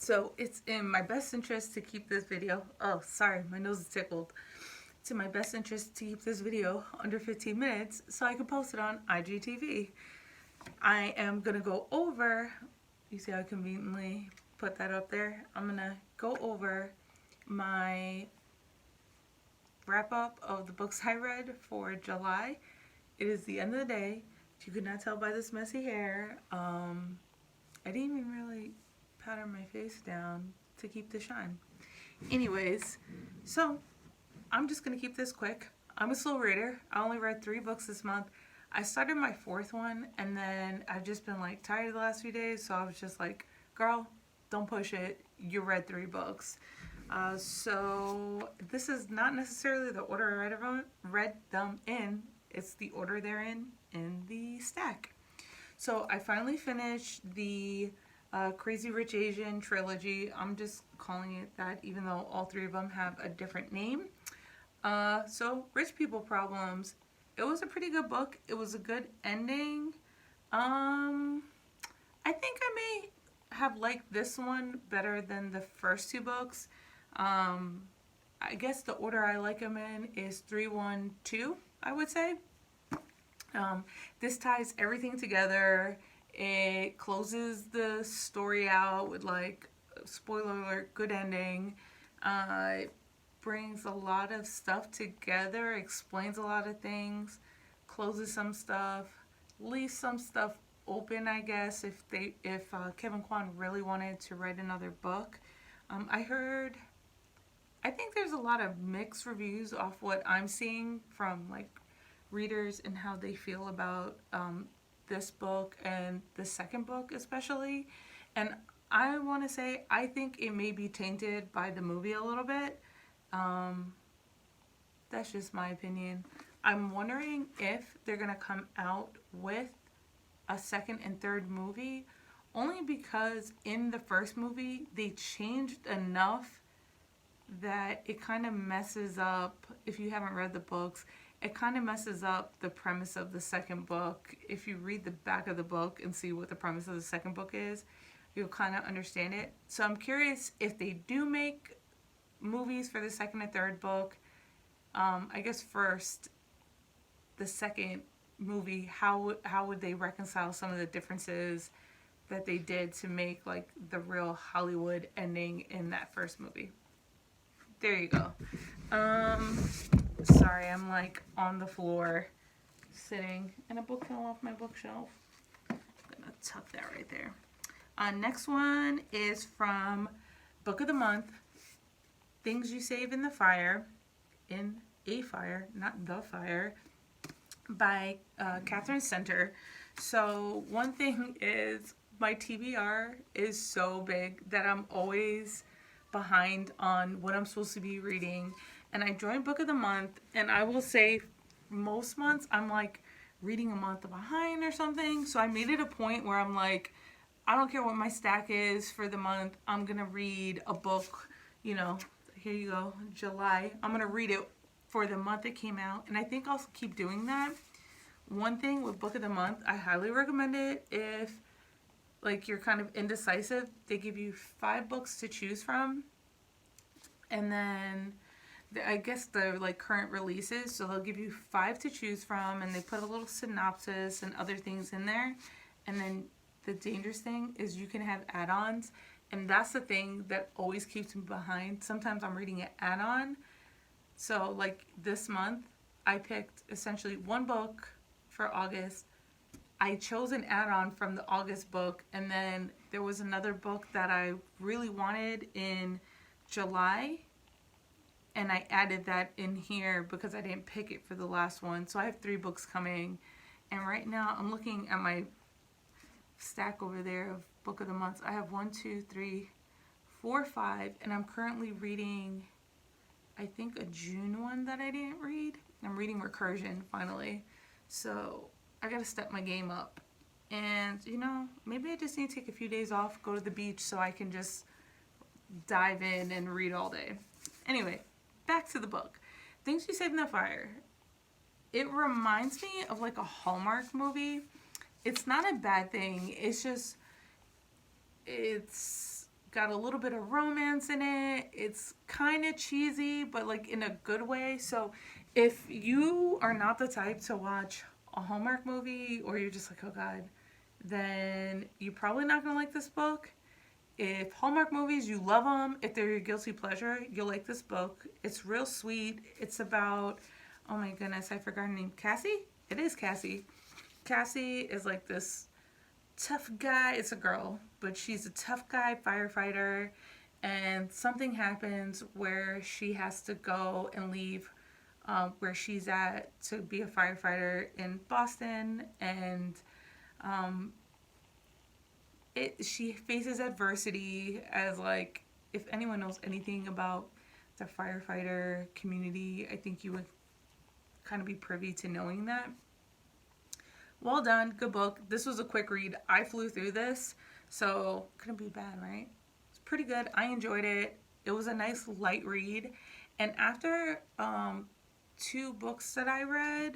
So it's in my best interest to keep this video. Oh, sorry, my nose is tickled. It's in my best interest to keep this video under 15 minutes so I can post it on IGTV. I am gonna go over, you see how I conveniently put that up there? I'm gonna go over my wrap up of the books I read for July. It is the end of the day. If you could not tell by this messy hair, I didn't even really powder my face down to keep the shine. Anyways, so I'm just gonna keep this quick. I'm a slow reader. I only read 3 books this month. I started my 4th one, and then I've just been like tired the last few days, so I was just like, girl, don't push it. You read 3 books. So this is not necessarily the order I read them in. It's the order they're in the stack. So I finally finished the Crazy Rich Asian trilogy. I'm just calling it that, even though all 3 of them have a different name. So Rich People Problems. It was a pretty good book. It was a good ending. I think I may have liked this one better than the first 2 books. I guess the order I like them in is 3, 1, 2, I would say. This ties everything together. It closes the story out with, like, spoiler alert, good ending. It brings a lot of stuff together, explains a lot of things, closes some stuff, leaves some stuff open, I guess, if Kevin Kwan really wanted to write another book. I think there's a lot of mixed reviews off what I'm seeing from, like, readers and how they feel about this book and the second book especially. And I want to say I think it may be tainted by the movie a little bit. That's just my opinion. I'm wondering if they're going to come out with a second and third movie, only because in the first movie they changed enough that it kind of messes up, if you haven't read the books, it kind of messes up the premise of the second book. If you read the back of the book and see what the premise of the second book is, you'll kind of understand it. So I'm curious if they do make movies for the second and third book. I guess first, the second movie, how would they reconcile some of the differences that they did to make, like, the real Hollywood ending in that first movie? There you go. Sorry, I'm like on the floor sitting and a book fell off my bookshelf. I'm gonna tuck that right there. Next one is from Book of the Month, Things You Save in the Fire, in a fire, not the fire, by Katherine Center. So one thing is my TBR is so big that I'm always behind on what I'm supposed to be reading. And I joined Book of the Month, and I will say most months I'm like reading a month behind or something. So I made it a point where I'm like, I don't care what my stack is for the month, I'm gonna read a book, you know, here you go, July. I'm gonna read it for the month it came out, and I think I'll keep doing that. One thing with Book of the Month, I highly recommend it if, like, you're kind of indecisive. They give you 5 books to choose from, and then I guess they're like current releases, so they'll give you 5 to choose from, and they put a little synopsis and other things in there. And then the dangerous thing is you can have add-ons, and that's the thing that always keeps me behind. Sometimes I'm reading an add-on. So like this month, I picked essentially 1 book for August. I chose an add-on from the August book, and then there was another book that I really wanted in July, and I added that in here because I didn't pick it for the last one. So I have 3 books coming, and right now I'm looking at my stack over there of Book of the Months. I have 1, 2, 3, 4, 5, and I'm currently reading, I think, a June one that I didn't read. I'm reading Recursion finally, so I gotta step my game up. And, you know, maybe I just need to take a few days off, go to the beach so I can just dive in and read all day. Anyway, back to the book. Things You Save in the Fire. It reminds me of like a Hallmark movie. It's not a bad thing. It's just, it's got a little bit of romance in it. It's kind of cheesy, but like in a good way. So if you are not the type to watch a Hallmark movie, or you're just like, oh God, then you're probably not going to like this book. If Hallmark movies, you love them. If they're your guilty pleasure, you'll like this book. It's real sweet. It's about, oh my goodness, I forgot her name. Cassie? It is Cassie. Cassie is like this tough guy. It's a girl, but she's a tough guy firefighter. And something happens where she has to go and leave where she's at to be a firefighter in Boston. And she faces adversity as, like, if anyone knows anything about the firefighter community, I think you would kind of be privy to knowing that. Well done, good book. This was a quick read. I flew through this, so couldn't be bad, right? It's pretty good. I enjoyed it. It was a nice light read. And after 2 books that I read,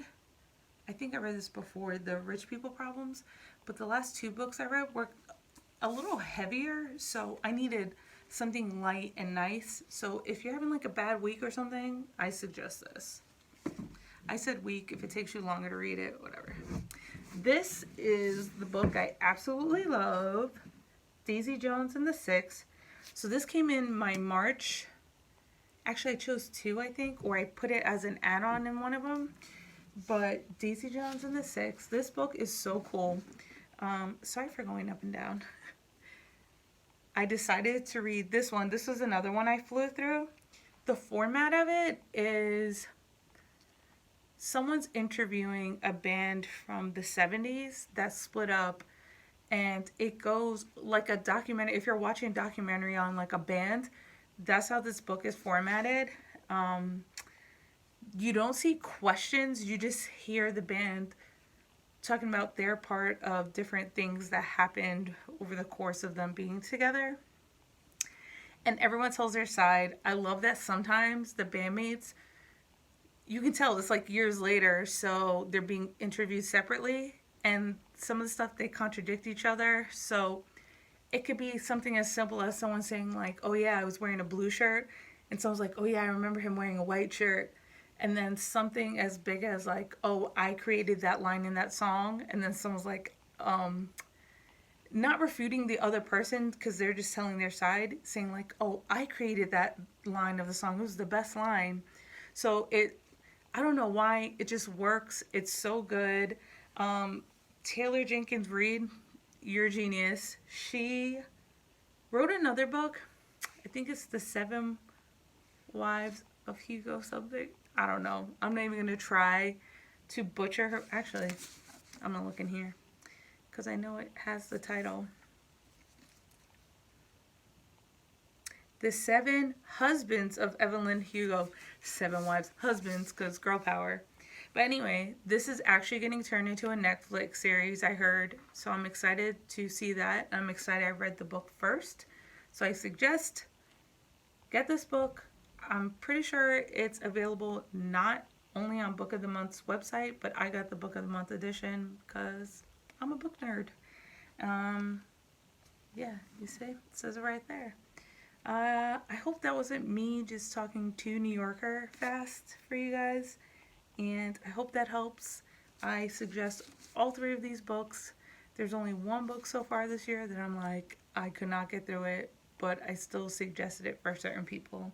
I think I read this before, The Rich People Problems, but the last 2 books I read were a little heavier, so I needed something light and nice. So if you're having like a bad week or something, I suggest this. I said week. If it takes you longer to read it, whatever. This is the book I absolutely love, Daisy Jones and the Six. So this came in my March. Actually, I chose 2, I think, or I put it as an add-on in one of them. But Daisy Jones and the Six, this book is so cool. Sorry for going up and down. I decided to read this one. This was another one I flew through. The format of it is someone's interviewing a band from the 70s that split up, and it goes like a documentary. If you're watching a documentary on like a band, that's how this book is formatted. You don't see questions, you just hear the band talking about their part of different things that happened over the course of them being together. And everyone tells their side. I love that sometimes the bandmates, you can tell it's like years later, so they're being interviewed separately, and some of the stuff they contradict each other. So it could be something as simple as someone saying like, oh yeah, I was wearing a blue shirt, and someone's like, oh yeah, I remember him wearing a white shirt. And then something as big as like, oh, I created that line in that song. And then someone's like, not refuting the other person because they're just telling their side, saying like, oh, I created that line of the song. It was the best line. So I don't know why, it just works. It's so good. Taylor Jenkins Reid, you're a genius. She wrote another book. I think it's The 7 Wives of Hugo something. I don't know. I'm not even going to try to butcher her. Actually, I'm going to look in here because I know it has the title. The 7 Husbands of Evelyn Hugo. 7 Wives, Husbands, because girl power. But anyway, this is actually getting turned into a Netflix series, I heard. So I'm excited to see that. I'm excited I read the book first. So I suggest get this book. I'm pretty sure it's available not only on Book of the Month's website, but I got the Book of the Month edition because I'm a book nerd. Yeah, you see? It says it right there. I hope that wasn't me just talking to New Yorker fast for you guys, and I hope that helps. I suggest all 3 of these books. There's only 1 book so far this year that I'm like, I could not get through it, but I still suggested it for certain people.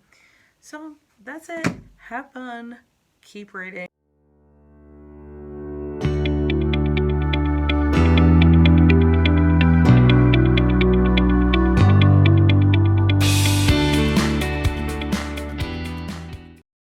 So that's it. Have fun. Keep reading.